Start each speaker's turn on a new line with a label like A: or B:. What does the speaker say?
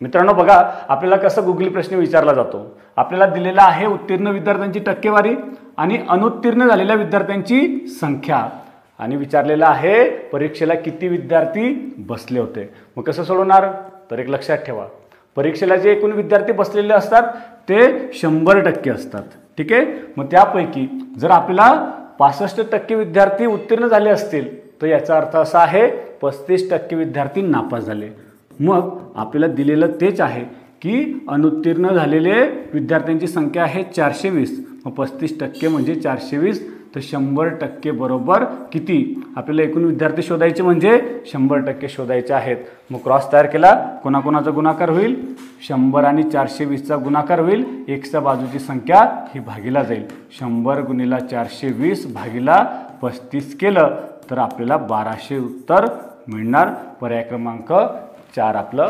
A: मित्रांनो बघा, आपल्याला कसं गुगली प्रश्न विचारला जातो. आपल्याला दिलेला आहे उत्तीर्ण विद्यार्थ्यांची टक्केवारी आणि अनुत्तीर्ण झालेल्या विद्यार्थ्यांची संख्या आणि विचारलेला आहे परीक्षेला किती विद्यार्थी बसले होते. मग कसं सोडवणार तर एक लक्षात ठेवा, परीक्षेला जे एकूण विद्यार्थी बसलेले असतात ते 100% असतात. ठीक आहे. मग त्यापैकी जर आपल्याला 65% विद्यार्थी उत्तीर्ण झाले असतील तर याचा अर्थ असा आहे 35% विद्यार्थी नापास झाले. मग आपल्याला दिलेलं तेच आहे की अनुत्तीर्ण झालेले विद्यार्थ्यांची संख्या आहे 420. मग 35% म्हणजे 420, तर 100% बरोबर किती, आपल्याला एकूण विद्यार्थी शोधायचे म्हणजे 100% शोधायचे आहेत. मग क्रॉस तयार केला, कोणाकोणाचा गुणाकार होईल, 100 आणि 420चा गुणाकार होईल, एक्सच्या बाजूची संख्या ही भागीला जाईल. 100 गुणिला 420 भागीला 35 केलं तर आपल्याला 1200 उत्तर मिळणार. पर्याय क्रमांक 4 आपलं